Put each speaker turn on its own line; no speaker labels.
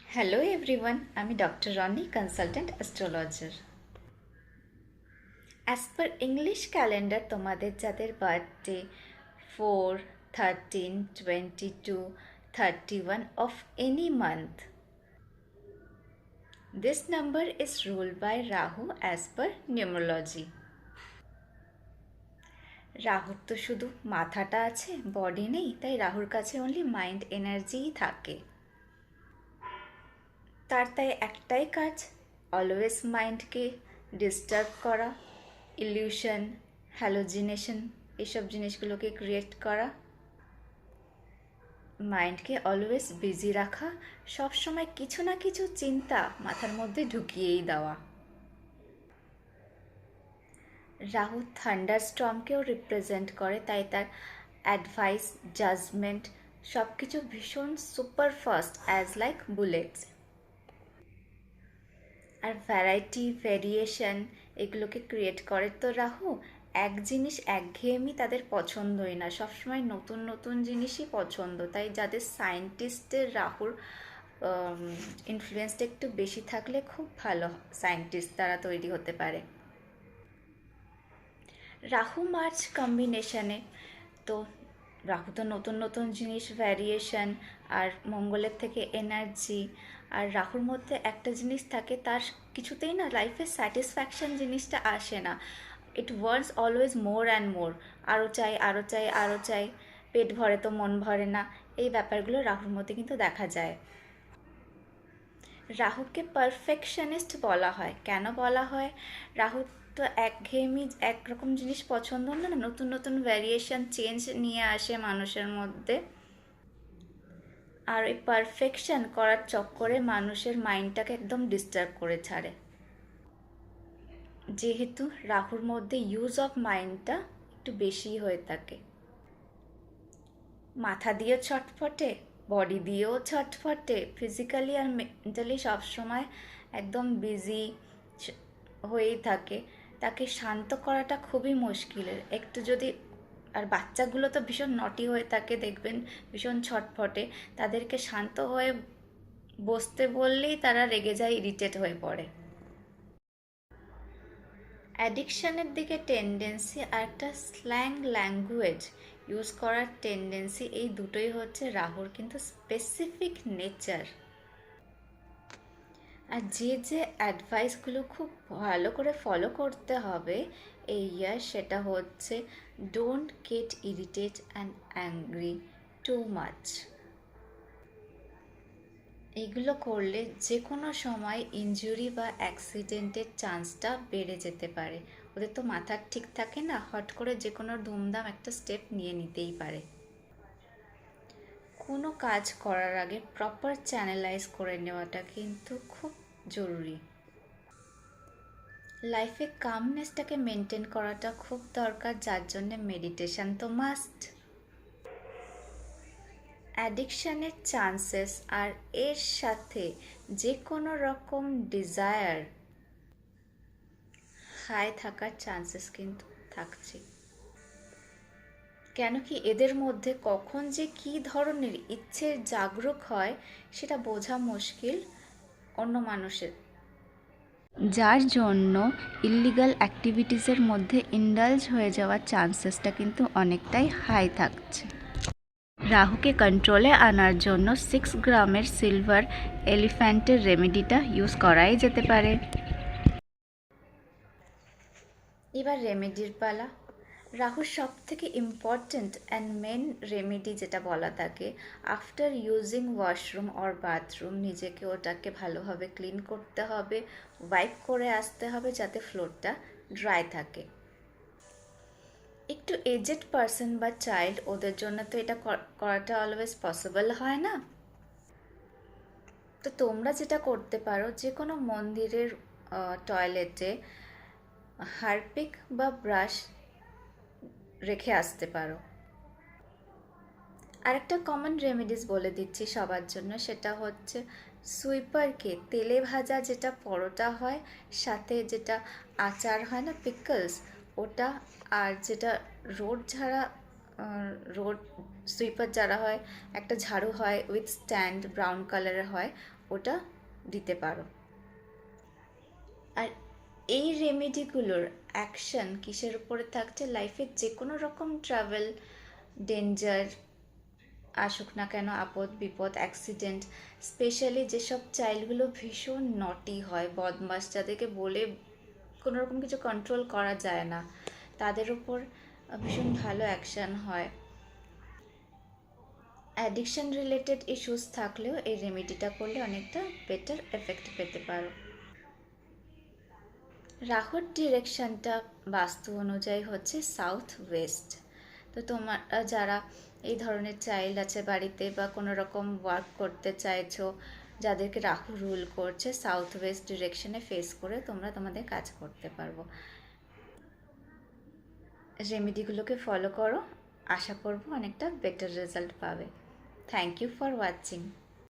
Hello everyone, আমি doctor Rony, consultant astrologer. As per English calendar তোমাদের যাদের birthday 4, 13, 22, 31 of any month, this number is ruled by Rahu as per numerology. রাহুর তো শুধু মাথাটা আছে, বডি নেই, তাই রাহুর কাছে অনলি মাইন্ড এনার্জিই থাকে। তাই একটাই কাজ, অলওয়েজ মাইন্ডকে ডিস্টার্ব করা, ইলিউশন, হ্যালোজিনেশন, এইসব জিনিসগুলোকে ক্রিয়েট করা, মাইন্ডকে অলওয়েজ বিজি রাখা, সবসময় কিছু না কিছু চিন্তা মাথার মধ্যে ঢুকিয়েই দেওয়া। রাহু থান্ডার স্টর্মকেও রিপ্রেজেন্ট করে, তাই তার অ্যাডভাইস, জাজমেন্ট সব কিছু ভীষণ super fast, as like bullets. আর ভ্যারাইটি, ভেরিয়েশন এগুলোকে ক্রিয়েট করে। তো রাহু এক জিনিস একঘেয়েমি তাদের পছন্দই না, সবসময় নতুন নতুন জিনিসই পছন্দ। তাই যাদের সায়েন্টিস্টের রাহুর ইনফ্লুয়েন্সটা একটু বেশি থাকলে খুব ভালো সায়েন্টিস্ট তারা তৈরি হতে পারে। রাহু মার্চ কম্বিনেশনে তো রাহু তো নতুন নতুন জিনিস, ভ্যারিয়েশন, আর মঙ্গলের থেকে এনার্জি। আর রাহুর মধ্যে একটা জিনিস থাকে, তার কিছুতেই না লাইফে স্যাটিসফ্যাকশন জিনিসটা আসে না। ইট wants always more and more, আরও চাই, আরও চাই, আরও চাই, পেট ভরে তো মন ভরে না, এই ব্যাপারগুলো রাহুর মধ্যে কিন্তু দেখা যায়। রাহুকে পারফেকশনিস্ট বলা হয়। কেন বলা হয়? রাহু তো একঘেয়েমি একরকম জিনিস পছন্দ না, নতুন নতুন ভ্যারিয়েশন, চেঞ্জ নিয়ে আসে মানুষের মধ্যে। আর ওই পারফেকশন করার চক্করে মানুষের মাইন্ডটাকে একদম ডিস্টার্ব করে ছাড়ে। যেহেতু রাহুর মধ্যে ইউজ অফ মাইন্ডটা একটু বেশিই হয়ে থাকে, মাথা দিয়েও ছটফটে, বডি দিয়েও ছটফটে, ফিজিক্যালি আর মেন্টালি সবসময় একদম বিজি হয়েই থাকে। তাকে শান্ত করাটা খুবই মুশকিলের। একটু যদি, আর বাচ্চাগুলো তো ভীষণ নটি হয়ে থাকে, দেখবেন ভীষণ ছটফটে, তাদেরকে শান্ত হয়ে বসতে বললেই তারা রেগে যায়, ইরিটেট হয়ে পড়ে। অ্যাডিকশানের দিকে টেন্ডেন্সি আর একটা স্ল্যাং ল্যাঙ্গুয়েজ ইউজ করার টেন্ডেন্সি, এই দুটোই হচ্ছে রাহুর কিন্তু স্পেসিফিক নেচার। আর যে যে অ্যাডভাইসগুলো খুব ভালো করে ফলো করতে হবে এই ইয়ার, সেটা হচ্ছে don't get irritate and angry too much. এগুলো করলে যে কোনো সময় ইনজুরি বা অ্যাক্সিডেন্টের চান্সটা বেড়ে যেতে পারে। ওদের তো মাথা ঠিক থাকে না, হট করে যে কোনো দুমদাম একটা স্টেপ নিয়ে নিতেই পারে। কোনো কাজ করার আগে প্রপার চ্যানেলাইজ করে নেওয়াটা কিন্তু খুব জরুরি। লাইফে কামনেসটাকে মেনটেন করাটা খুব দরকার, যার জন্য মেডিটেশন তো মাস্ট। অ্যাডিকশানের চান্সেস আর এর সাথে যে কোনো রকম ডিজায়ার হাই থাকার চান্সেস কিন্তু থাকছে। কেন কি এদের মধ্যে কখন যে কী ধরনের ইচ্ছের জাগরুক হয় সেটা বোঝা মুশকিল অন্য মানুষের, যার জন্য ইল্লিগাল অ্যাক্টিভিটিসের মধ্যে ইন্ডালজ হয়ে যাওয়ার চান্সেসটা কিন্তু অনেকটাই হাই থাকছে। রাহুকে কন্ট্রোলে আনার জন্য 6 গ্রামের সিলভার এলিফ্যান্টের রেমেডিটা ইউজ করাই যেতে পারে। এবার রেমেডির পালা। রাহুর সব থেকে ইম্পর্ট্যান্ট অ্যান্ড মেন রেমেডি যেটা বলা থাকে, after using washroom or bathroom নিজেকে ওটাকে ভালোভাবে ক্লিন করতে হবে, ওয়াইপ করে আসতে হবে যাতে ফ্লোরটা ড্রাই থাকে। একটু এজেড পারসন বা চাইল্ড, ওদের জন্য তো এটা করাটা অলওয়েজ পসিবল হয় না। তো তোমরা যেটা করতে পারো, যে কোনো মন্দিরের টয়লেটে হারপিক বা ব্রাশ রেখে আসতে পারো। আরেকটা কমন রেমেডিস বলে দিচ্ছি সবার জন্য, সেটা হচ্ছে সুইপারকে তেলে ভাজা যেটা পরোটা হয়, সাথে যেটা আচার হয় না, পিকলস, ওটা, আর যেটা রোড ঝাড়া, রোড সুইপার যারা হয়, একটা ঝাড়ু হয় উইথ স্ট্যান্ড, ব্রাউন কালারের হয়, ওটা দিতে পারো। আর এই রেমেডিগুলোর অ্যাকশন কিসের উপরে থাকছে? লাইফের যে কোনো রকম ট্রাভেল, ডেঞ্জার আসুক না কেন, আপদ বিপদ, অ্যাক্সিডেন্ট, স্পেশালি যেসব চাইল্ডগুলো ভীষণ নটি হয়, বদমাস, যাদেরকে বলে কোনো রকম কিছু কন্ট্রোল করা যায় না, তাদের উপর ভীষণ ভালো অ্যাকশান হয়। অ্যাডিকশন রিলেটেড ইস্যুস থাকলেও এই রেমেডিটা করলে অনেকটা বেটার এফেক্ট পেতে পারো। রাহুর ডিরেকশনটা বাস্তু অনুযায়ী হচ্ছে সাউথ ওয়েস্ট। তো তোমার যারা এই ধরনের চাইল্ড আছে বাড়িতে বা কোনো রকম ওয়ার্ক করতে চাইছো, যাদেরকে রাহু রুল করছে, সাউথ ওয়েস্ট ডিরেকশনে ফেস করে তোমরা তোমাদের কাজ করতে পারবো। রেমেডিগুলোকে ফলো করো, আশা করবো অনেকটা বেটার রেজাল্ট পাবে। Thank you for watching.